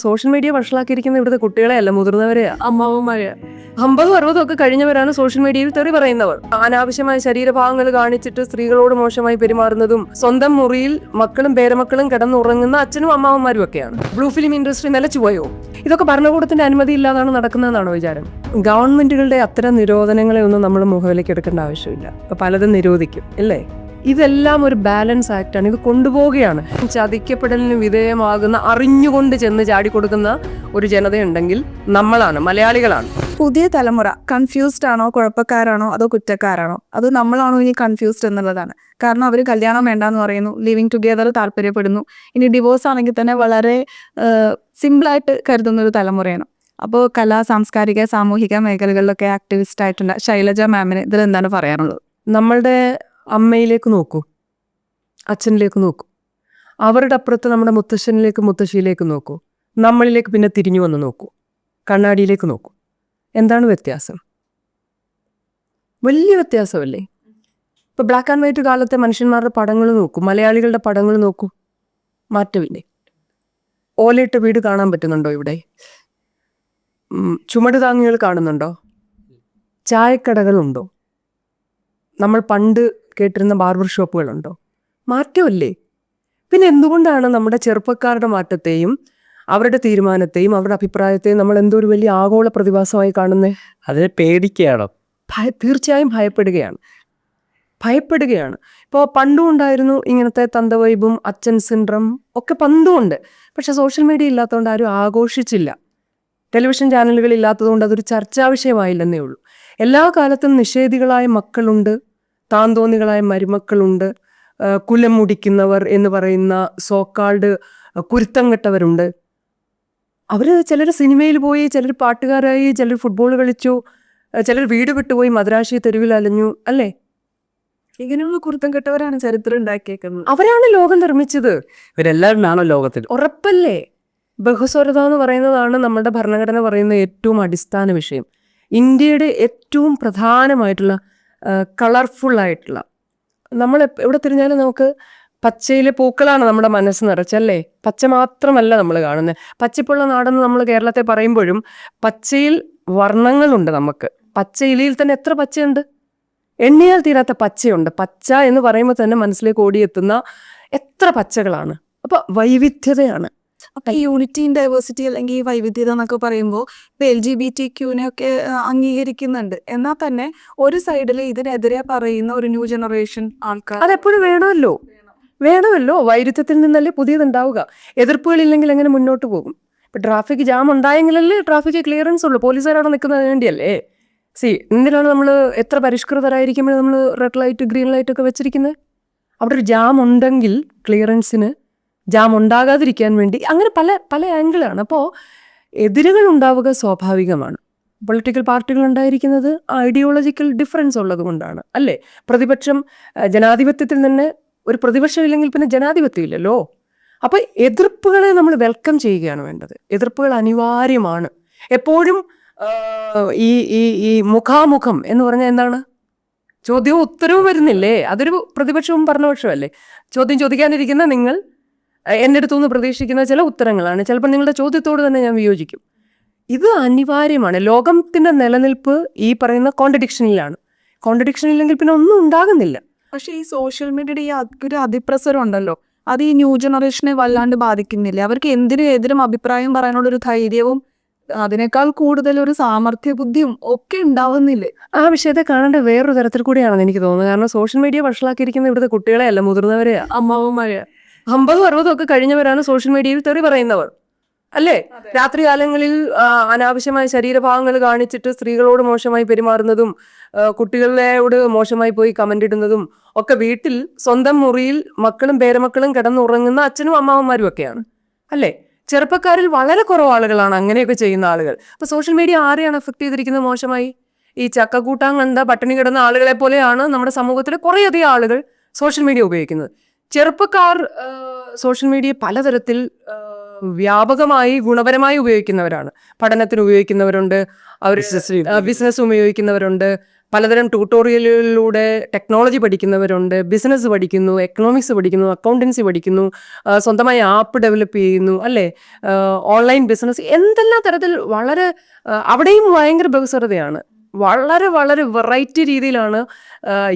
Social media വഷളാക്കിയിരിക്കുന്ന ഇവിടുത്തെ കുട്ടികളെ അല്ല, മുതിർന്നവരെ, അമ്മാവന്മാരെ. 50-60 ഒക്കെ കഴിഞ്ഞവരാണ് സോഷ്യൽ മീഡിയയിൽ തെറി പറയുന്നവർ. അനാവശ്യമായ ശരീരഭാഗങ്ങൾ കാണിച്ചിട്ട് സ്ത്രീകളോട് മോശമായി പെരുമാറുന്നതും സ്വന്തം മുറിയിൽ മക്കളും പേരമക്കളും കിടന്നുറങ്ങുന്ന അച്ഛനും അമ്മാവന്മാരും ഒക്കെയാണ്. ബ്ലൂ ഫിലിം ഇൻഡസ്ട്രി നിലച്ചുപോയോ? ഇതൊക്കെ ഭരണകൂടത്തിന്റെ അനുമതി ഇല്ലാതാണ് നടക്കുന്നതെന്നാണോ വിചാരം? ഗവൺമെന്റുകളുടെ അത്തരം നിരോധനങ്ങളെ ഒന്നും നമ്മൾ മുഖവിലേക്ക് എടുക്കേണ്ട ആവശ്യമില്ല. ഇപ്പൊ പലതും നിരോധിക്കും അല്ലേ? ഇതെല്ലാം ഒരു ബാലൻസ് ആക്ടാണ്. ഇത് കൊണ്ടുപോവുകയാണ്. ചതിക്കപ്പെടലിന് വിധേയമാകുന്ന, അറിഞ്ഞുകൊണ്ട് ചെന്ന് ചാടിക്കൊടുക്കുന്ന ഒരു ജനതയുണ്ടെങ്കിൽ നമ്മളാണ്, മലയാളികളാണ്. പുതിയ തലമുറ കൺഫ്യൂസ്ഡ് ആണോ, കുഴപ്പക്കാരാണോ, അതോ കുറ്റക്കാരാണോ? അത് നമ്മളാണോ ഇനി കൺഫ്യൂസ്ഡ് എന്നുള്ളതാണ്. കാരണം അവർ കല്യാണം വേണ്ടാന്ന് പറയുന്നു, ലിവിങ് ടുഗെദർ താല്പര്യപ്പെടുന്നു. ഇനി ഡിവോഴ്സ് ആണെങ്കിൽ തന്നെ വളരെ സിമ്പിളായിട്ട് കരുതുന്ന ഒരു തലമുറയാണ്. അപ്പോൾ കലാ, സാംസ്കാരിക, സാമൂഹിക മേഖലകളിലൊക്കെ ആക്ടിവിസ്റ്റ് ആയിട്ടുള്ള ശൈലജ മാമിന് ഇതിലെന്താണ് പറയാനുള്ളത്? നമ്മളുടെ അമ്മയിലേക്ക് നോക്കൂ, അച്ഛനിലേക്ക് നോക്കൂ, അവരുടെ അപ്പുറത്ത് നമ്മുടെ മുത്തശ്ശനിലേക്ക്, മുത്തശ്ശിയിലേക്ക് നോക്കൂ, നമ്മളിലേക്ക് പിന്നെ തിരിഞ്ഞു വന്ന് നോക്കൂ, കണ്ണാടിയിലേക്ക് നോക്കൂ. എന്താണ് വ്യത്യാസം? വലിയ വ്യത്യാസമല്ലേ? ഇപ്പൊ ബ്ലാക്ക് ആൻഡ് വൈറ്റ് കാലത്തെ മനുഷ്യന്മാരുടെ പടങ്ങൾ നോക്കൂ, മലയാളികളുടെ പടങ്ങൾ നോക്കൂ, മാറ്റമില്ലേ? ഓലയിട്ട വീട് കാണാൻ പറ്റുന്നുണ്ടോ ഇവിടെ? ചുമട് താങ്ങികൾ കാണുന്നുണ്ടോ? ചായക്കടകളുണ്ടോ? നമ്മൾ പണ്ട് കേട്ടിരുന്ന ബാർബർ ഷോപ്പുകളുണ്ടോ? മാറ്റമല്ലേ? പിന്നെ എന്തുകൊണ്ടാണ് നമ്മുടെ ചെറുപ്പക്കാരുടെ മാറ്റത്തെയും അവരുടെ തീരുമാനത്തെയും അവരുടെ അഭിപ്രായത്തെയും നമ്മൾ എന്തോ ഒരു വലിയ ആഗോള പ്രതിഭാസമായി കാണുന്നത്? അതിനെ പേടിക്കുകയാണോ? തീർച്ചയായും ഭയപ്പെടുകയാണ്. ഇപ്പോൾ പണ്ടും ഉണ്ടായിരുന്നു ഇങ്ങനത്തെ തന്തവൈബും അച്ഛൻ സിൻഡ്രം ഒക്കെ പണ്ടും ഉണ്ട്. പക്ഷെ സോഷ്യൽ മീഡിയ ഇല്ലാത്തതുകൊണ്ട് ആരും ആഘോഷിച്ചില്ല. ടെലിവിഷൻ ചാനലുകൾ ഇല്ലാത്തതുകൊണ്ട് അതൊരു ചർച്ചാ വിഷയമായില്ലെന്നേ ഉള്ളൂ. എല്ലാ കാലത്തും നിഷേധികളായ മക്കളുണ്ട്, താന്തോന്നികളായ മരുമക്കളുണ്ട്, കുലം മുടിക്കുന്നവർ എന്ന് പറയുന്ന സോക്കാൾഡ് കുരുത്തം കെട്ടവരുണ്ട്. അവർ ചിലർ സിനിമയിൽ പോയി, ചിലർ പാട്ടുകാരായി, ചിലർ ഫുട്ബോൾ കളിച്ചു, ചിലർ വീട് വിട്ടുപോയി മദ്രാശി തെരുവിൽ അലഞ്ഞു അല്ലേ? ഇങ്ങനെയുള്ള കുരുത്തം കെട്ടവരാണ് ചരിത്രം ഉണ്ടാക്കിയേക്കുന്നത്. അവരാണ് ലോകം നിർമ്മിച്ചത്. ഇവരെല്ലാവരും ആണോ ലോകത്തിൽ? ഉറപ്പല്ലേ? ബഹുസ്വരത എന്ന് പറയുന്നതാണ് നമ്മുടെ ഭരണഘടന പറയുന്ന ഏറ്റവും അടിസ്ഥാന വിഷയം. ഇന്ത്യയുടെ ഏറ്റവും പ്രധാനമായിട്ടുള്ള കളർഫുൾ ആയിട്ടുള്ള, നമ്മൾ എവിടെ തിരിഞ്ഞാലും നമുക്ക് പച്ചയിലെ പൂക്കളാണ് നമ്മുടെ മനസ്സ് നിറച്ചല്ലേ? പച്ച മാത്രമല്ല നമ്മൾ കാണുന്നത്. പച്ചപ്പുള്ള നാടെന്ന് നമ്മൾ കേരളത്തെ പറയുമ്പോഴും പച്ചയിൽ വർണ്ണങ്ങളുണ്ട്. നമുക്ക് പച്ചയിലയിൽ തന്നെ എത്ര പച്ചയുണ്ട്? എണ്ണിയാൽ തീരാത്ത പച്ചയുണ്ട്. പച്ച എന്ന് പറയുമ്പോൾ തന്നെ മനസ്സിലേക്ക് ഓടിയെത്തുന്ന എത്ര പച്ചകളാണ്. അപ്പൊ വൈവിധ്യതയാണ്. അപ്പൊ ഈ യൂണിറ്റി ഇൻ ഡൈവേഴ്സിറ്റി അല്ലെങ്കിൽ വൈവിധ്യത എന്നൊക്കെ പറയുമ്പോൾ ഇപ്പൊ LGBTQ ഒക്കെ അംഗീകരിക്കുന്നുണ്ട്. എന്നാൽ തന്നെ ഒരു സൈഡിൽ ഇതിനെതിരെ പറയുന്ന ഒരു ന്യൂ ജനറേഷൻ ആൾക്കാർ. അതെപ്പോഴും വേണമല്ലോ. വൈരുദ്ധ്യത്തിൽ നിന്നല്ലേ പുതിയതുണ്ടാവുക. എതിർപ്പുകളില്ലെങ്കിൽ എങ്ങനെ മുന്നോട്ട് പോകും? ഇപ്പൊ ട്രാഫിക് ജാം ഉണ്ടായെങ്കിലല്ലേ ട്രാഫിക് ക്ലിയറൻസ് ഉള്ളൂ. പോലീസുകാരവിടെ നിൽക്കുന്നതിന് വേണ്ടിയല്ലേ? എന്തിനാണ് നമ്മൾ എത്ര പരിഷ്കൃതരായിരിക്കുമ്പോൾ നമ്മൾ റെഡ് ലൈറ്റ്, ഗ്രീൻ ലൈറ്റ് ഒക്കെ വെച്ചിരിക്കുന്നത്? അവിടെ ഒരു ജാം ഉണ്ടെങ്കിൽ ക്ലിയറൻസിന്, ജാം ഉണ്ടാകാതിരിക്കാൻ വേണ്ടി, അങ്ങനെ പല പല ആംഗിളാണ്. അപ്പോൾ എതിരുകൾ ഉണ്ടാവുക സ്വാഭാവികമാണ്. പൊളിറ്റിക്കൽ പാർട്ടികൾ ഉണ്ടായിരിക്കുന്നത് ഐഡിയോളജിക്കൽ ഡിഫറൻസ് ഉള്ളത് കൊണ്ടാണ് അല്ലേ? പ്രതിപക്ഷം, ജനാധിപത്യത്തിൽ തന്നെ ഒരു പ്രതിപക്ഷം ഇല്ലെങ്കിൽ പിന്നെ ജനാധിപത്യം ഇല്ലല്ലോ. അപ്പോൾ എതിർപ്പുകളെ നമ്മൾ വെൽക്കം ചെയ്യുകയാണ് വേണ്ടത്. എതിർപ്പുകൾ അനിവാര്യമാണ്. എപ്പോഴും ഈ ഈ ഈ മുഖാമുഖം എന്ന് പറഞ്ഞാൽ എന്താണ്? ചോദ്യവും ഉത്തരവും വരുന്നില്ലേ? അതൊരു പ്രതിപക്ഷവും ഭരണപക്ഷമല്ലേ? ചോദ്യം ചോദിക്കാനിരിക്കുന്ന നിങ്ങൾ എൻ്റെ അടുത്തുനിന്ന് പ്രതീക്ഷിക്കുന്ന ചില ഉത്തരങ്ങളാണ്. ചിലപ്പോൾ നിങ്ങളുടെ ചോദ്യത്തോട് തന്നെ ഞാൻ വിയോജിക്കും. ഇത് അനിവാര്യമാണ്. ലോകത്തിൻ്റെ നിലനിൽപ്പ് ഈ പറയുന്ന കോൺട്രഡിക്ഷനിലാണ്. കോൺട്രഡിക്ഷൻ ഇല്ലെങ്കിൽ പിന്നെ ഒന്നും ഉണ്ടാകുന്നില്ല. പക്ഷെ ഈ സോഷ്യൽ മീഡിയയുടെ ഈ ഒരു അതിപ്രസരം ഉണ്ടല്ലോ, അത് ഈ ന്യൂ ജനറേഷനെ വല്ലാണ്ട് ബാധിക്കുന്നില്ല. അവർക്ക് എന്തിനും എതിരും അഭിപ്രായം പറയാനുള്ളൊരു ധൈര്യവും അതിനേക്കാൾ കൂടുതൽ ഒരു സാമർഥ്യ ബുദ്ധിയും ഒക്കെ ഉണ്ടാവുന്നില്ലേ? ആ വിഷയത്തെ കാണേണ്ട വേറൊരു തരത്തിൽ കൂടിയാണെന്ന് എനിക്ക് തോന്നുന്നത്. കാരണം സോഷ്യൽ മീഡിയ വഷളാക്കിയിരിക്കുന്ന ഇവിടുത്തെ കുട്ടികളെ അല്ല, മുതിർന്നവരെ, അമ്മാവന്മാരെ. 50-60 ഒക്കെ കഴിഞ്ഞവരാണ് സോഷ്യൽ മീഡിയയിൽ തെറി പറയുന്നവർ അല്ലേ? രാത്രികാലങ്ങളിൽ അനാവശ്യമായ ശരീരഭാഗങ്ങൾ കാണിച്ചിട്ട് സ്ത്രീകളോട് മോശമായി പെരുമാറുന്നതും കുട്ടികളോട് മോശമായി പോയി കമന്റ് ഇടുന്നതും ഒക്കെ വീട്ടിൽ സ്വന്തം മുറിയിൽ മക്കളും പേരമക്കളും കിടന്നുറങ്ങുന്ന അച്ഛനും അമ്മാവന്മാരും ഒക്കെയാണ് അല്ലേ? ചെറുപ്പക്കാരിൽ വളരെ കുറവ് ആളുകളാണ് അങ്ങനെയൊക്കെ ചെയ്യുന്ന ആളുകൾ. അപ്പൊ സോഷ്യൽ മീഡിയ ആരെയാണ് എഫക്ട് ചെയ്തിരിക്കുന്നത് മോശമായി? ഈ ചക്കക്കൂട്ടാൻ കണ്ട പട്ടിണി കിടന്ന ആളുകളെ പോലെയാണ് നമ്മുടെ സമൂഹത്തിലെ കുറേയധികം ആളുകൾ സോഷ്യൽ മീഡിയ ഉപയോഗിക്കുന്നത്. ചെറുപ്പക്കാർ സോഷ്യൽ മീഡിയ പലതരത്തിൽ വ്യാപകമായി ഗുണപരമായി ഉപയോഗിക്കുന്നവരാണ്. പഠനത്തിന് ഉപയോഗിക്കുന്നവരുണ്ട്, അവർ ബിസിനസ് ഉപയോഗിക്കുന്നവരുണ്ട്, പലതരം ട്യൂട്ടോറിയലുകളിലൂടെ ടെക്നോളജി പഠിക്കുന്നവരുണ്ട്, ബിസിനസ് പഠിക്കുന്നു, എക്കണോമിക്സ് പഠിക്കുന്നു, അക്കൗണ്ടൻസി പഠിക്കുന്നു, സ്വന്തമായി ആപ്പ് ഡെവലപ്പ് ചെയ്യുന്നു, അല്ലേ, ഓൺലൈൻ ബിസിനസ്, എന്തെല്ലാം തരത്തിൽ വളരെ അവിടെയും ഭയങ്കര ബഹുസ്വരതയാണ്. വളരെ വളരെ വെറൈറ്റി രീതിയിലാണ്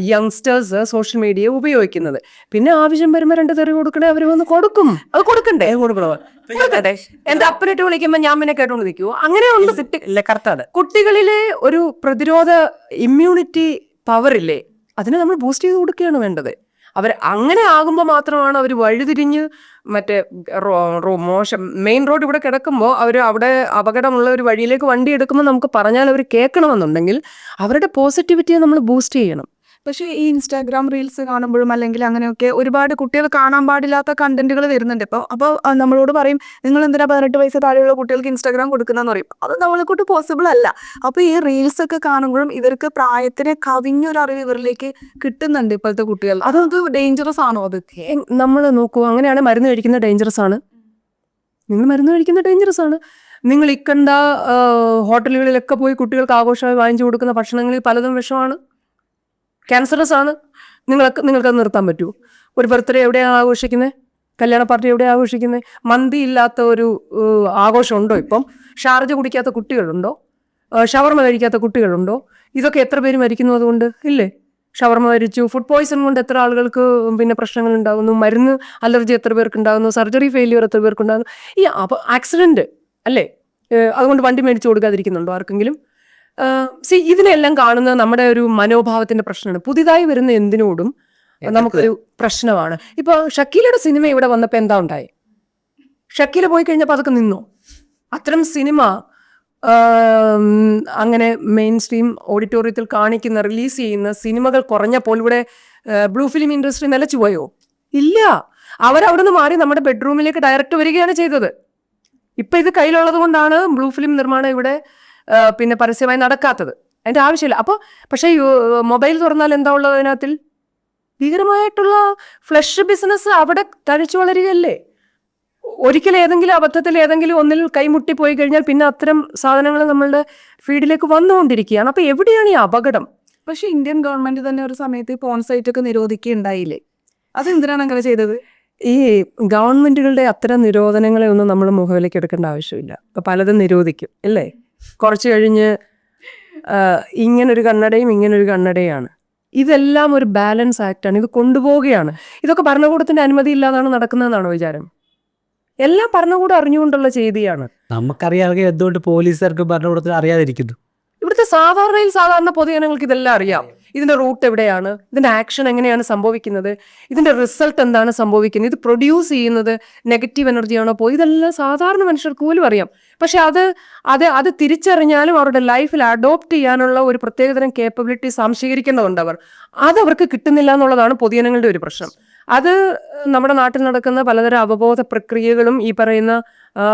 യങ്സ്റ്റേഴ്സ് സോഷ്യൽ മീഡിയ ഉപയോഗിക്കുന്നത്. പിന്നെ ആവശ്യം വരുമ്പോൾ 2 തെറി കൊടുക്കണേ അവർ വന്ന് കൊടുക്കും. അത് കൊടുക്കണ്ടേ? കൊടുക്കട്ടെ. എന്റെ അപ്പനിട്ട് വിളിക്കുമ്പോൾ ഞാൻ പിന്നെ കേട്ടോണ്ട് നിൽക്കുവോ? അങ്ങനെയുള്ള കറക്റ്റാണ്. കുട്ടികളിലെ ഒരു പ്രതിരോധ ഇമ്മ്യൂണിറ്റി പവർ ഇല്ലേ, അതിനെ നമ്മൾ ബൂസ്റ്റ് ചെയ്ത് കൊടുക്കുകയാണ് വേണ്ടത്. അവർ അങ്ങനെ ആകുമ്പോൾ മാത്രമാണ് അവർ വഴിതിരിഞ്ഞ് മറ്റേ മോശം മെയിൻ റോഡ് ഇവിടെ കിടക്കുമ്പോൾ അവർ അവിടെ അപകടമുള്ള ഒരു വഴിയിലേക്ക് വണ്ടി എടുക്കുമ്പോൾ നമുക്ക് പറഞ്ഞാൽ അവർ കേൾക്കണമെന്നുണ്ടെങ്കിൽ അവരുടെ പോസിറ്റിവിറ്റിയെ നമ്മൾ ബൂസ്റ്റ് ചെയ്യണം. പക്ഷേ ഈ ഇൻസ്റ്റാഗ്രാം റീൽസ് കാണുമ്പോഴും അല്ലെങ്കിൽ അങ്ങനെയൊക്കെ ഒരുപാട് കുട്ടികൾ കാണാൻ പാടില്ലാത്ത കണ്ടന്റുകൾ വരുന്നുണ്ട്. അപ്പോൾ നമ്മളോട് പറയും, നിങ്ങൾ എന്തിനാ 18 വയസ്സ് താഴെയുള്ള കുട്ടികൾക്ക് ഇൻസ്റ്റാഗ്രാം കൊടുക്കുന്നതെന്ന് പറയും. അത് നമ്മളെ കൊണ്ട് പോസിബിൾ അല്ല. അപ്പോൾ ഈ റീൽസ് ഒക്കെ കാണുമ്പോഴും ഇവർക്ക് പ്രായത്തിനെ കവിഞ്ഞൊരു അറിവ് ഇവരിലേക്ക് കിട്ടുന്നുണ്ട് ഇപ്പോഴത്തെ കുട്ടികൾ. അത് ഡേഞ്ചറസ് ആണോ? അത് നമ്മൾ നോക്കൂ, അങ്ങനെയാണ് മരുന്ന് കഴിക്കുന്ന ഡേഞ്ചറസ് ആണ്. നിങ്ങൾ മരുന്ന് കഴിക്കുന്ന ഡേഞ്ചറസ് ആണ്. നിങ്ങൾ ഇക്കണ്ട ഹോട്ടലുകളിലൊക്കെ പോയി കുട്ടികൾക്ക് ആഘോഷമായി വാങ്ങിച്ചു കൊടുക്കുന്ന ഭക്ഷണങ്ങളിൽ പലതും വിഷമാണ്, ക്യാൻസറസ് ആണ്. നിങ്ങൾക്കത് നിർത്താൻ പറ്റുമോ? ഒരു ബർത്ത്ഡേ എവിടെയാണ് ആഘോഷിക്കുന്നത്? കല്യാണ പാർട്ടി എവിടെയാണ് ആഘോഷിക്കുന്നത്? മന്തി ഇല്ലാത്ത ഒരു ആഘോഷമുണ്ടോ? ഇപ്പം ഷാർജ കുടിക്കാത്ത കുട്ടികളുണ്ടോ? ഷവർമ കഴിക്കാത്ത കുട്ടികളുണ്ടോ? ഇതൊക്കെ എത്ര പേര് മരിക്കുന്നു അതുകൊണ്ട്? ഇല്ലേ? ഷവർമ മരിച്ചു, ഫുഡ് പോയ്സൺ കൊണ്ട് എത്ര ആളുകൾക്ക് പിന്നെ പ്രശ്നങ്ങൾ ഉണ്ടാകുന്നു, മരുന്ന് അലർജി എത്ര പേർക്ക് ഉണ്ടാകുന്നു, സർജറി ഫെയിലിയർ എത്ര പേർക്ക് ഉണ്ടാകുന്നു, ഈ ആക്സിഡന്റ് അല്ലേ, അതുകൊണ്ട് വണ്ടി മേടിച്ചു കൊടുക്കാതിരിക്കുന്നുണ്ടോ ആർക്കെങ്കിലും? ഇതിനെല്ലാം കാണുന്നത് നമ്മുടെ ഒരു മനോഭാവത്തിന്റെ പ്രശ്നമാണ്. പുതിയതായി വരുന്ന എന്തിനോടും നമുക്കൊരു പ്രശ്നമാണ്. ഇപ്പൊ ഷക്കീലയുടെ സിനിമ ഇവിടെ വന്നപ്പോൾ എന്താ ഉണ്ടായി? ഷക്കീല പോയി കഴിഞ്ഞപ്പോൾ അതൊക്കെ നിന്നോ? അത്തരം സിനിമ അങ്ങനെ മെയിൻ സ്ട്രീം ഓഡിറ്റോറിയത്തിൽ കാണിക്കുന്ന റിലീസ് ചെയ്യുന്ന സിനിമകൾ കുറഞ്ഞപ്പോൾ ഇവിടെ ബ്ലൂ ഫിലിം ഇൻഡസ്ട്രി നിലച്ചുപോയോ? ഇല്ല. അവരവിടെ നിന്ന് മാറി നമ്മുടെ ബെഡ്റൂമിലേക്ക് ഡയറക്റ്റ് വരികയാണ് ചെയ്തത്. ഇപ്പൊ ഇത് കയ്യിലുള്ളത് കൊണ്ടാണ് ബ്ലൂ ഫിലിം നിർമ്മാണം ഇവിടെ പിന്നെ പരസ്യമായി നടക്കാത്തത്. അതിന്റെ ആവശ്യമില്ല. അപ്പോൾ പക്ഷേ മൊബൈൽ തുറന്നാൽ എന്താ ഉള്ളത് അതിനകത്തിൽ? ഭീകരമായിട്ടുള്ള ഫ്ലഷ് ബിസിനസ് അവിടെ തഴച്ചു വളരുകയല്ലേ. ഒരിക്കലും ഏതെങ്കിലും അബദ്ധത്തിൽ ഏതെങ്കിലും ഒന്നിൽ കൈമുട്ടി പോയി കഴിഞ്ഞാൽ പിന്നെ അത്തരം സാധനങ്ങൾ നമ്മളുടെ ഫീഡിലേക്ക് വന്നുകൊണ്ടിരിക്കുകയാണ്. അപ്പൊ എവിടെയാണ് ഈ അപകടം? പക്ഷെ ഇന്ത്യൻ ഗവൺമെന്റ് തന്നെ ഒരു സമയത്ത് പോൺ സൈറ്റ് ഒക്കെ നിരോധിക്കുകയുണ്ടായില്ലേ? അതെന്തിനാണ് അങ്ങനെ ചെയ്തത്? ഈ ഗവൺമെന്റുകളുടെ അത്തരം നിരോധനങ്ങളെ ഒന്നും നമ്മൾ മുഖവിലേക്ക് എടുക്കേണ്ട ആവശ്യമില്ല. ഇപ്പൊ പലതും നിരോധിക്കും അല്ലേ, കുറച്ച് കഴിഞ്ഞ് ഇങ്ങനൊരു കണ്ണടയും ഇങ്ങനൊരു കണ്ണടയാണ്. ഇതെല്ലാം ഒരു ബാലൻസ് ആക്റ്റാണ്. ഇത് കൊണ്ടുപോവുകയാണ്. ഇതൊക്കെ ഭരണകൂടത്തിന്റെ അനുമതി ഇല്ലാതാണ് നടക്കുന്നതെന്നാണോ വിചാരം? എല്ലാം ഭരണകൂടം അറിഞ്ഞുകൊണ്ടുള്ള ചെയ്തിയാണ്. നമുക്കറിയാമെങ്കിൽ എന്തുകൊണ്ട് പോലീസുകാർക്ക് ഭരണകൂടത്തിന് അറിയാതിരിക്കുന്നു? ഇവിടുത്തെ സാധാരണ പൊതുജനങ്ങൾക്ക് ഇതെല്ലാം അറിയാം. ഇതിന്റെ റൂട്ട് എവിടെയാണ്, ഇതിന്റെ ആക്ഷൻ എങ്ങനെയാണ് സംഭവിക്കുന്നത്, ഇതിന്റെ റിസൾട്ട് എന്താണ് സംഭവിക്കുന്നത്, ഇത് പ്രൊഡ്യൂസ് ചെയ്യുന്നത് നെഗറ്റീവ് എനർജിയാണോ പോയി, ഇതെല്ലാം സാധാരണ മനുഷ്യർക്ക് പോലും അറിയാം. പക്ഷെ അത് തിരിച്ചറിഞ്ഞാലും അവരുടെ ലൈഫിൽ അഡോപ്റ്റ് ചെയ്യാനുള്ള ഒരു പ്രത്യേകതരം കേപ്പബിലിറ്റി സംശീകരിക്കേണ്ടതുണ്ട്. അതവർക്ക് കിട്ടുന്നില്ല എന്നുള്ളതാണ് പൊതുജനങ്ങളുടെ ഒരു പ്രശ്നം. അത് നമ്മുടെ നാട്ടിൽ നടക്കുന്ന പലതരം അവബോധ പ്രക്രിയകളും ഈ പറയുന്ന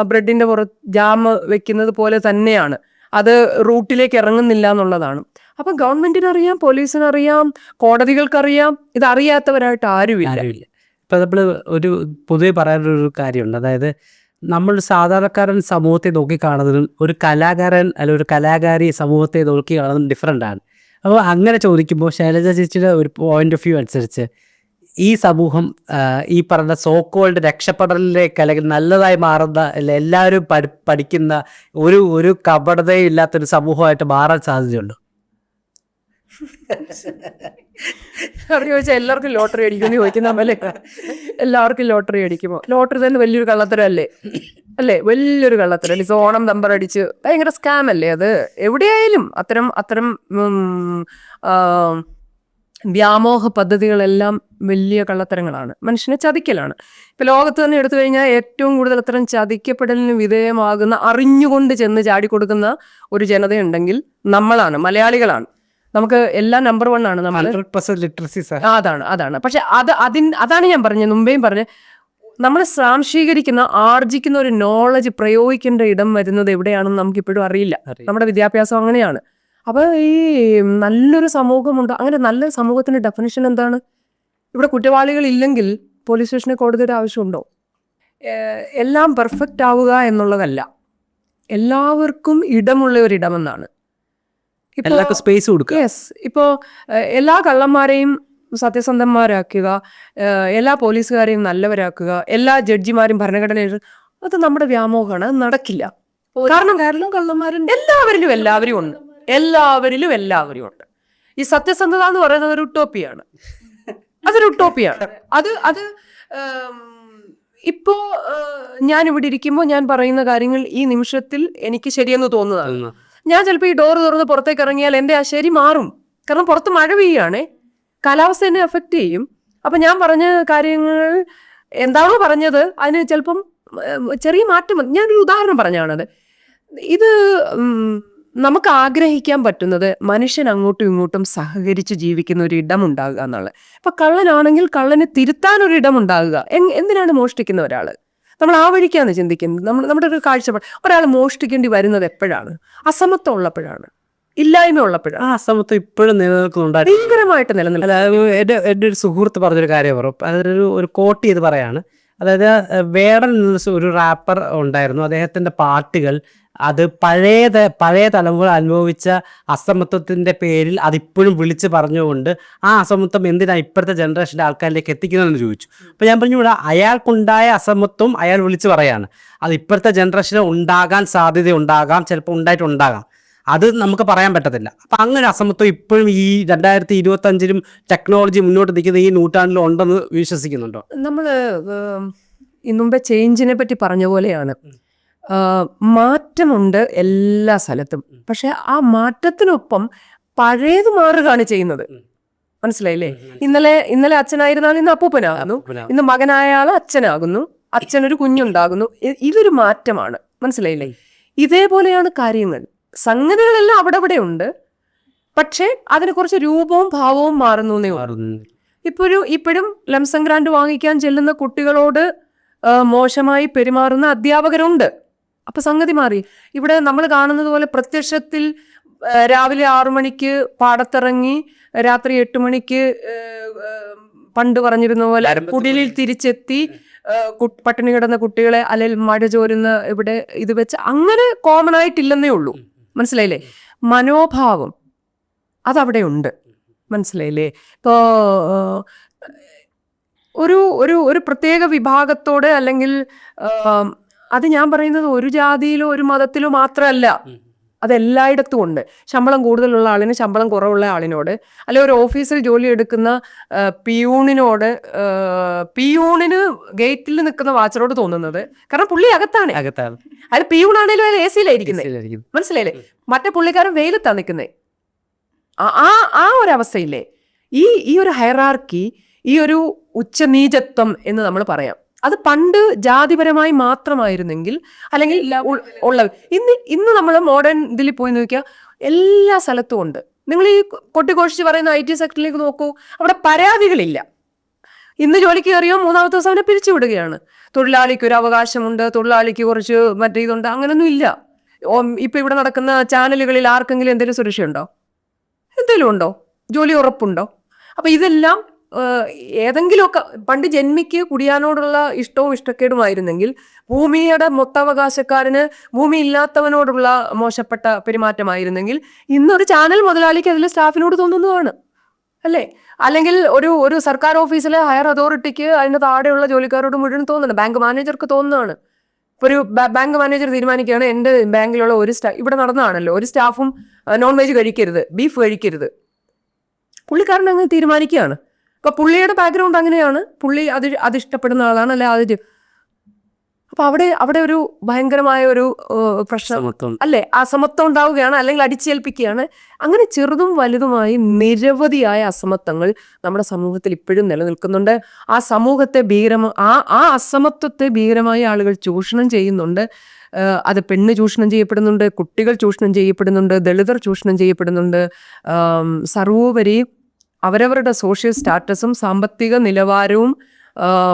ബ്രെഡിന്റെ പുറത്ത് ജാം വെക്കുന്നത് പോലെ തന്നെയാണ്. അത് റൂട്ടിലേക്ക് ഇറങ്ങുന്നില്ല എന്നുള്ളതാണ്. അപ്പം ഗവൺമെന്റിനറിയാം, പോലീസിനറിയാം, കോടതികൾക്കറിയാം. ഇതറിയാത്തവരായിട്ട് ആരുമില്ല. ഇപ്പം നമ്മൾ ഒരു പൊതുവെ പറയാനൊരു കാര്യമുണ്ട്. അതായത് നമ്മൾ സാധാരണക്കാരൻ സമൂഹത്തെ നോക്കി കാണുന്നതും ഒരു കലാകാരൻ അല്ലെങ്കിൽ ഒരു കലാകാരി സമൂഹത്തെ നോക്കി കാണുന്നതും ഡിഫറെൻ്റ് ആണ്. അപ്പോൾ അങ്ങനെ ചോദിക്കുമ്പോൾ ശൈലജ ചേച്ചിയുടെ ഒരു പോയിന്റ് ഓഫ് വ്യൂ അനുസരിച്ച് ഈ സമൂഹം ഈ പറഞ്ഞ സോക്കോൾഡ് രക്ഷപ്പെടലിലേക്ക് അല്ലെങ്കിൽ നല്ലതായി മാറുന്ന എല്ലാവരും പഠിക്കുന്ന ഒരു കപടതയും ഇല്ലാത്തൊരു സമൂഹമായിട്ട് മാറാൻ സാധ്യതയുണ്ടോ? അവർ ചോദിച്ചാൽ എല്ലാവർക്കും ലോട്ടറി അടിക്കുമെന്ന് ചോദിക്കുന്ന അല്ലേ? എല്ലാവർക്കും ലോട്ടറി അടിക്കുമോ? ലോട്ടറി തന്നെ വലിയൊരു കള്ളത്തരം അല്ലേ? വലിയൊരു കള്ളത്തരം. ഓണം നമ്പർ അടിച്ച് ഭയങ്കര സ്കാം അല്ലേ അത്? എവിടെയായാലും അത്തരം വ്യാമോഹ പദ്ധതികളെല്ലാം വലിയ കള്ളത്തരങ്ങളാണ്, മനുഷ്യനെ ചതിക്കലാണ്. ഇപ്പം ലോകത്ത് തന്നെ എടുത്തു കഴിഞ്ഞാൽ ഏറ്റവും കൂടുതൽ അത്തരം ചതിക്കപ്പെടലിന് വിധേയമാകുന്ന, അറിഞ്ഞുകൊണ്ട് ചെന്ന് ചാടിക്കൊടുക്കുന്ന ഒരു ജനതയുണ്ടെങ്കിൽ നമ്മളാണ്, മലയാളികളാണ്. നമുക്ക് എല്ലാം നമ്പർ 1 ആണ്. നമ്മൾ 100% ലിറ്ററസി. അതാണ്. പക്ഷെ അതാണ് ഞാൻ പറഞ്ഞത്, മുമ്പേയും പറഞ്ഞത്, നമ്മൾ സ്വാംശീകരിക്കുന്ന ആർജിക്കുന്ന ഒരു നോളജ് പ്രയോഗിക്കേണ്ട ഇടം വരുന്നത് എവിടെയാണെന്ന് നമുക്കിപ്പോഴും അറിയില്ല. നമ്മുടെ വിദ്യാഭ്യാസം അങ്ങനെയാണ്. അപ്പോൾ ഈ നല്ലൊരു സമൂഹമുണ്ട്. അങ്ങനെ നല്ല സമൂഹത്തിന്റെ ഡെഫിനിഷൻ എന്താണ്? ഇവിടെ കുറ്റവാളികൾ ഇല്ലെങ്കിൽ പോലീസ് സ്റ്റേഷനിൽ കോടതിയുടെ ആവശ്യമുണ്ടോ? എല്ലാം പെർഫെക്റ്റ് ആവുക എന്നുള്ളതല്ല, എല്ലാവർക്കും ഇടമുള്ള ഒരിടമെന്നാണ്. എല്ലാവർക്കും സ്പേസ് കൊടുക്കുക. യെസ്, ഇപ്പോൾ എല്ലാ കള്ളന്മാരെയും സത്യസന്ധന്മാരാക്കുക, എല്ലാ പോലീസുകാരെയും നല്ലവരാക്കുക, എല്ലാ ജഡ്ജിമാരും ഭരണഘടന, അത് നമ്മുടെ വ്യാമോഹമാണ്, അത് നടക്കില്ല. കാരണം കള്ളന്മാരുണ്ട്, എല്ലാവരും ഉണ്ട്, എല്ലാവരും ഉണ്ട്. ഈ സത്യസന്ധത എന്ന് പറയുന്നത് ഒരു ഉട്ടോപ്പിയാണ്, അതൊരു ഉട്ടോപ്പിയാണ്. അത് ഇപ്പോ ഞാൻ ഇവിടെ ഇരിക്കുമ്പോൾ ഞാൻ പറയുന്ന കാര്യങ്ങൾ ഈ നിമിഷത്തിൽ എനിക്ക് ശരിയെന്ന് തോന്നുന്നതാണ്. ഞാൻ ചിലപ്പോൾ ഈ ഡോർ തുറന്ന് പുറത്തേക്ക് ഇറങ്ങിയാൽ എൻ്റെ ആ ശരി മാറും. കാരണം പുറത്ത് മഴ പെയ്യുകയാണേ, കാലാവസ്ഥ എന്നെ അഫക്റ്റ് ചെയ്യും. അപ്പം ഞാൻ പറഞ്ഞ കാര്യങ്ങൾ എന്താണോ പറഞ്ഞത് അതിന് ചിലപ്പം ചെറിയ മാറ്റം. ഞാനൊരു ഉദാഹരണം പറഞ്ഞാണത്. ഇത് നമുക്ക് ആഗ്രഹിക്കാൻ പറ്റുന്നത് മനുഷ്യൻ അങ്ങോട്ടും ഇങ്ങോട്ടും സഹകരിച്ച് ജീവിക്കുന്ന ഒരു ഇടം ഉണ്ടാകുക എന്നുള്ളത്. ഇപ്പം കള്ളനാണെങ്കിൽ കള്ളനെ തിരുത്താൻ ഒരു ഇടം ഉണ്ടാകുക. എന്തിനാണ് മോഷ്ടിക്കുന്ന ഒരാൾ? നമ്മൾ ആ വഴിക്കാണ് ചിന്തിക്കുന്നത്. നമ്മുടെ ഒരു കാഴ്ചപ്പാട്. ഒരാൾ മോഷ്ടിക്കേണ്ടി വരുന്നത് എപ്പോഴാണ്? അസമത്വം ഉള്ളപ്പോഴാണ്, ഇല്ലായ്മ ഉള്ളപ്പോഴാണ്. ആ അസമത്വം ഇപ്പോഴും നിലനിൽക്കുന്നുണ്ടായിരുന്നു, ഭയങ്കരമായിട്ട് നിലനിൽക്കും. എൻ്റെ ഒരു സുഹൃത്ത് പറഞ്ഞൊരു കാര്യം പറയും, അതൊരു കോട്ട് ചെയ്ത് പറയാണ്. അതായത് വേടൻ ഒരു റാപ്പർ ഉണ്ടായിരുന്നു, അദ്ദേഹത്തിൻ്റെ പാട്ടുകൾ അത് പഴയ തലമുറ അനുഭവിച്ച അസമത്വത്തിൻ്റെ പേരിൽ അതിപ്പോഴും വിളിച്ച് പറഞ്ഞുകൊണ്ട് ആ അസമത്വം എന്തിനാണ് ഇപ്പോഴത്തെ ജനറേഷൻ്റെ ആൾക്കാരിലേക്ക് എത്തിക്കുന്നതെന്ന് ചോദിച്ചു. അപ്പോൾ ഞാൻ പറഞ്ഞു, ഇവിടെ അയാൾക്കുണ്ടായ അസമത്വം അയാൾ വിളിച്ച് പറയാണ്. അത് ഇപ്പോഴത്തെ ജനറേഷന് ഉണ്ടാകാൻ സാധ്യതയുണ്ടാകാം, ചിലപ്പോൾ ഉണ്ടായിട്ടുണ്ടാകാം, അത് നമുക്ക് പറയാൻ പറ്റത്തില്ല. അപ്പം അങ്ങനെ അസമത്വം ഇപ്പോഴും ഈ 2025 ടെക്നോളജി മുന്നോട്ട് നിൽക്കുന്ന ഈ നൂറ്റാണ്ടിലും ഉണ്ടെന്ന് വിശ്വസിക്കുന്നുണ്ടോ? നമ്മൾ ഇന്നുമ്പേ ചേഞ്ചിനെ പറ്റി പറഞ്ഞ പോലെയാണ്, മാറ്റമുണ്ട് എല്ലാ സ്ഥലത്തും. പക്ഷെ ആ മാറ്റത്തിനൊപ്പം പഴയത് മാറുകയാണ് ചെയ്യുന്നത്. മനസ്സിലായില്ലേ? ഇന്നലെ അച്ഛനായിരുന്നാലും ഇന്ന് അപ്പൂപ്പനാകുന്നു, ഇന്ന് മകനായ ആൾ അച്ഛനാകുന്നു, അച്ഛനൊരു കുഞ്ഞുണ്ടാകുന്നു. ഇതൊരു മാറ്റമാണ്. മനസ്സിലായില്ലേ? ഇതേപോലെയാണ് കാര്യങ്ങൾ. സംഗതികളെല്ലാം അവിടെ ഉണ്ട്, പക്ഷെ അതിന് കുറച്ച് രൂപവും ഭാവവും മാറുന്നേ ഉള്ളൂ. ഇപ്പോഴും ലംസം ഗ്രാൻഡ് വാങ്ങിക്കാൻ ചെല്ലുന്ന കുട്ടികളോട് മോശമായി പെരുമാറുന്ന അധ്യാപകരുണ്ട്. അപ്പൊ സംഗതി മാറി. ഇവിടെ നമ്മൾ കാണുന്നത് പോലെ പ്രത്യക്ഷത്തിൽ രാവിലെ 6 മണിക്ക് പാടത്തിറങ്ങി രാത്രി 8 മണിക്ക് പണ്ട് പറഞ്ഞിരുന്ന പോലെ കുടിലിൽ തിരിച്ചെത്തി പട്ടിണി കിടന്ന കുട്ടികളെ അല്ലെങ്കിൽ മഴ ചോരുന്ന ഇവിടെ ഇത് വെച്ച് അങ്ങനെ കോമൺ ആയിട്ടില്ലെന്നേ ഉള്ളൂ. മനസ്സിലായില്ലേ? മനോഭാവം അതവിടെ ഉണ്ട്. മനസ്സിലായില്ലേ? ഇപ്പോ ഒരു പ്രത്യേക വിഭാഗത്തോട് അല്ലെങ്കിൽ അത് ഞാൻ പറയുന്നത് ഒരു ജാതിയിലോ ഒരു മതത്തിലോ മാത്രമല്ല, അതെല്ലായിടത്തും ഉണ്ട്. ശമ്പളം കൂടുതലുള്ള ആളിന് ശമ്പളം കുറവുള്ള ആളിനോട്, അല്ലെ ഒരു ഓഫീസിൽ ജോലി എടുക്കുന്ന പിയൂണിന് ഗേറ്റിൽ നിൽക്കുന്ന വാച്ചറോട് തോന്നുന്നത്, കാരണം പുള്ളി അകത്താണ്. അത് പിയൂണാണേലും അയാൾ AC യിലായിരിക്കുന്നത്. മനസ്സിലായില്ലേ? മറ്റേ പുള്ളിക്കാരൻ വെയിലത്താണ് നിൽക്കുന്നത്. ആ ഒരു അവസ്ഥയില്ലേ? ഈ ഒരു ഹൈറാർക്കി, ഈ ഒരു ഉച്ചനീചത്വം എന്ന് നമ്മൾ പറയാം, അത് പണ്ട് ജാതിപരമായി മാത്രമായിരുന്നെങ്കിൽ, അല്ലെങ്കിൽ ഇന്ന് നമ്മൾ മോഡേൺ ഇതിൽ പോയി നോക്കിയാൽ എല്ലാ സ്ഥലത്തും ഉണ്ട്. നിങ്ങൾ ഈ കൊട്ടിഘോഷിച്ച് പറയുന്ന IT സെക്ടറിലേക്ക് നോക്കൂ, അവിടെ പരാതികളില്ല. ഇന്ന് ജോലിക്ക് കയറിയോ 3-ാമത്തെ ദിവസം അവനെ പിരിച്ചുവിടുകയാണ്. തൊഴിലാളിക്ക് ഒരു അവകാശമുണ്ട്, തൊഴിലാളിക്ക് കുറച്ച് മറ്റേ ഇതുണ്ട്, അങ്ങനെയൊന്നും ഇല്ല. ഇപ്പൊ ഇവിടെ നടക്കുന്ന ചാനലുകളിൽ ആർക്കെങ്കിലും എന്തെങ്കിലും സുരക്ഷയുണ്ടോ? എന്തെങ്കിലും ഉണ്ടോ? ജോലി ഉറപ്പുണ്ടോ? അപ്പൊ ഇതെല്ലാം ഏതെങ്കിലുമൊക്കെ പണ്ട് ജന്മിക്ക് കുടിയാനോടുള്ള ഇഷ്ടവും ഇഷ്ടക്കേടുമായിരുന്നെങ്കിൽ, ഭൂമിയുടെ മൊത്താവകാശക്കാരന് ഭൂമി ഇല്ലാത്തവനോടുള്ള മോശപ്പെട്ട പെരുമാറ്റമായിരുന്നെങ്കിൽ, ഇന്നൊരു ചാനൽ മുതലാളിക്ക് അതിലെ സ്റ്റാഫിനോട് തോന്നുന്നതാണ് അല്ലേ? അല്ലെങ്കിൽ ഒരു സർക്കാർ ഓഫീസിലെ ഹയർ അതോറിറ്റിക്ക് അതിൻ്റെ താഴെയുള്ള ജോലിക്കാരോട് മുഴുവൻ തോന്നുന്നുണ്ട്. ബാങ്ക് മാനേജർക്ക് തോന്നുന്നതാണ്. ഇപ്പോൾ ഒരു ബാങ്ക് മാനേജർ തീരുമാനിക്കുകയാണ്, എൻ്റെ ബാങ്കിലുള്ള ഇവിടെ നടന്നതാണല്ലോ, ഒരു സ്റ്റാഫും നോൺ വെജ് കഴിക്കരുത്, ബീഫ് കഴിക്കരുത്. പുള്ളിക്കാരൻ അങ്ങ് തീരുമാനിക്കുകയാണ്. അപ്പൊ പുള്ളിയുടെ ബാക്ക്ഗ്രൗണ്ട് അങ്ങനെയാണ്, പുള്ളി അത് ഇഷ്ടപ്പെടുന്ന ആളാണ്, അല്ലെ അത്. അപ്പൊ അവിടെ ഒരു ഭയങ്കരമായ ഒരു പ്രശ്നം അല്ലെ, അസമത്വം ഉണ്ടാവുകയാണ്, അല്ലെങ്കിൽ അടിച്ചേൽപ്പിക്കുകയാണ്. അങ്ങനെ ചെറുതും വലുതുമായി നിരവധിയായ അസമത്വങ്ങൾ നമ്മുടെ സമൂഹത്തിൽ ഇപ്പോഴും നിലനിൽക്കുന്നുണ്ട്. ആ സമൂഹത്തെ ആ അസമത്വത്തെ ഭീകരമായ ആളുകൾ ചൂഷണം ചെയ്യുന്നുണ്ട്. അത് പെണ്ണ് ചൂഷണം ചെയ്യപ്പെടുന്നുണ്ട്, കുട്ടികൾ ചൂഷണം ചെയ്യപ്പെടുന്നുണ്ട്, ദളിതർ ചൂഷണം ചെയ്യപ്പെടുന്നുണ്ട്. സർവോപരി അവരവരുടെ സോഷ്യൽ സ്റ്റാറ്റസും സാമ്പത്തിക നിലവാരവും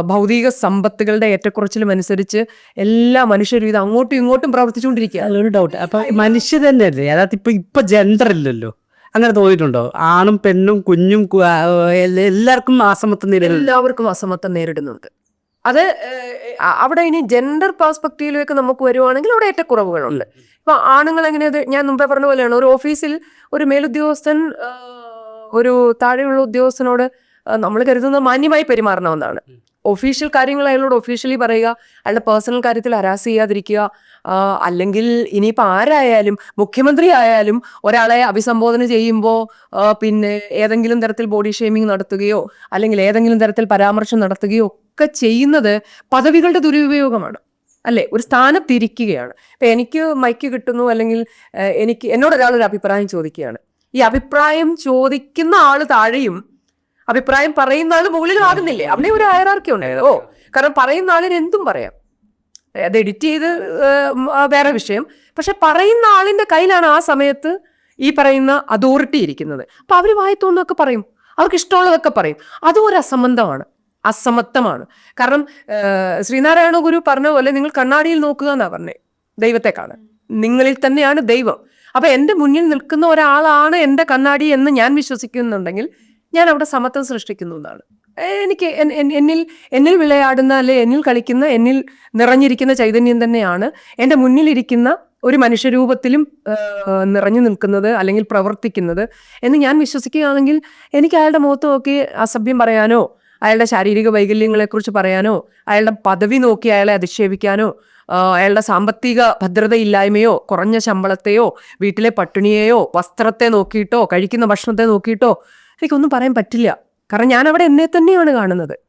ഭൗതിക സമ്പത്തുകളുടെ ഏറ്റക്കുറച്ചിലും അനുസരിച്ച് എല്ലാ മനുഷ്യരും ഇത് അങ്ങോട്ടും ഇങ്ങോട്ടും പ്രവർത്തിച്ചുകൊണ്ടിരിക്കുക. ഒരു ഡൗട്ട്, അപ്പൊ മനുഷ്യർ തന്നെ അല്ലേ? അതായത് ഇപ്പൊ ജെൻഡർ ഇല്ലല്ലോ, അങ്ങനെ തോന്നിയിട്ടുണ്ടോ? ആണും പെണ്ണും കുഞ്ഞും എല്ലാവർക്കും അസമത്വം എല്ലാവർക്കും അസമത്വം നേരിടുന്നുണ്ട്. അത് അവിടെ ഇനി ജെൻഡർ പെർസ്പെക്റ്റീവിലേക്ക് നമുക്ക് വരുവാണെങ്കിൽ അവിടെ ഏറ്റക്കുറവുകളുണ്ട്. ഇപ്പൊ ആണുങ്ങൾ എങ്ങനെയത് ഞാൻ മുമ്പേ പറഞ്ഞ പോലെയാണ്, ഒരു ഓഫീസിൽ ഒരു മേലുദ്യോഗസ്ഥൻ ഒരു താഴെയുള്ള ഉദ്യോഗസ്ഥനോട് നമ്മൾ കരുതുന്നത് മാന്യമായി പെരുമാറണമെന്നാണ്. ഒഫീഷ്യൽ കാര്യങ്ങൾ അയാളോട് ഒഫീഷ്യലി പറയുക, അയാളുടെ പേഴ്സണൽ കാര്യത്തിൽ ഹരാസ് ചെയ്യാതിരിക്കുക. അല്ലെങ്കിൽ ഇനിയിപ്പോൾ ആരായാലും മുഖ്യമന്ത്രി ആയാലും ഒരാളെ അഭിസംബോധന ചെയ്യുമ്പോൾ പിന്നെ ഏതെങ്കിലും തരത്തിൽ ബോഡി ഷെയ്മിങ് നടത്തുകയോ അല്ലെങ്കിൽ ഏതെങ്കിലും തരത്തിൽ പരാമർശം നടത്തുകയോ ഒക്കെ ചെയ്യുന്നത് പദവികളുടെ ദുരുപയോഗമാണ്, അല്ലേ? ഒരു സ്ഥാനത്തിരിക്കുകയാണ്. ഇപ്പം എനിക്ക് മൈക്ക് കിട്ടുന്നു, അല്ലെങ്കിൽ എന്നോട് ഒരാളൊരു അഭിപ്രായം ചോദിക്കുകയാണ്. ഈ അഭിപ്രായം ചോദിക്കുന്ന ആള് താഴെയും അഭിപ്രായം പറയുന്ന ആള് മുകളിലും ആകുന്നില്ലേ? അവിടെ ഒരു ഹയറാർക്കി ഉണ്ട്. കാരണം പറയുന്ന ആളിന് എന്തും പറയാം, അത് എഡിറ്റ് ചെയ്ത് വേറെ വിഷയം. പക്ഷെ പറയുന്ന ആളിന്റെ കയ്യിലാണ് ആ സമയത്ത് ഈ പറയുന്ന അതോറിറ്റി ഇരിക്കുന്നത്. അപ്പൊ അവര് വായിത്തോന്നൊക്കെ പറയും, അവർക്ക് ഇഷ്ടമുള്ളതൊക്കെ പറയും. അതും ഒരു അസമത്വമാണ്. കാരണം ശ്രീനാരായണ ഗുരു പറഞ്ഞ പോലെ നിങ്ങൾ കണ്ണാടിയിൽ നോക്കുക എന്നാ പറഞ്ഞേ, ദൈവത്തെ കാണാൻ. നിങ്ങളിൽ തന്നെയാണ് ദൈവം. അപ്പൊ എൻ്റെ മുന്നിൽ നിൽക്കുന്ന ഒരാളാണ് എൻ്റെ കണ്ണാടി എന്ന് ഞാൻ വിശ്വസിക്കുന്നുണ്ടെങ്കിൽ ഞാൻ അവിടെ സമത്വം സൃഷ്ടിക്കുന്നു എന്നാണ്. എനിക്ക് എന്നിൽ വിളയാടുന്ന, അല്ലെ എന്നിൽ കളിക്കുന്ന, എന്നിൽ നിറഞ്ഞിരിക്കുന്ന ചൈതന്യം തന്നെയാണ് എൻ്റെ മുന്നിലിരിക്കുന്ന ഒരു മനുഷ്യരൂപത്തിലും നിറഞ്ഞു നിൽക്കുന്നത് അല്ലെങ്കിൽ പ്രവർത്തിക്കുന്നത് എന്ന് ഞാൻ വിശ്വസിക്കുകയാണെങ്കിൽ എനിക്ക് അയാളുടെ മുഖത്ത് നോക്കി അസഭ്യം പറയാനോ അയാളുടെ ശാരീരിക വൈകല്യങ്ങളെക്കുറിച്ച് പറയാനോ അയാളുടെ പദവി നോക്കി അയാളെ അധിക്ഷേപിക്കാനോ അയാളുടെ സാമ്പത്തിക ഭദ്രതയില്ലായ്മയോ കുറഞ്ഞ ശമ്പളത്തെയോ വീട്ടിലെ പട്ടിണിയെയോ വസ്ത്രത്തെ നോക്കിയിട്ടോ കഴിക്കുന്ന ഭക്ഷണത്തെ നോക്കിയിട്ടോ എനിക്കൊന്നും പറയാൻ പറ്റില്ല. കാരണം ഞാൻ അവിടെ എന്നെ തന്നെയാണ് കാണുന്നത്.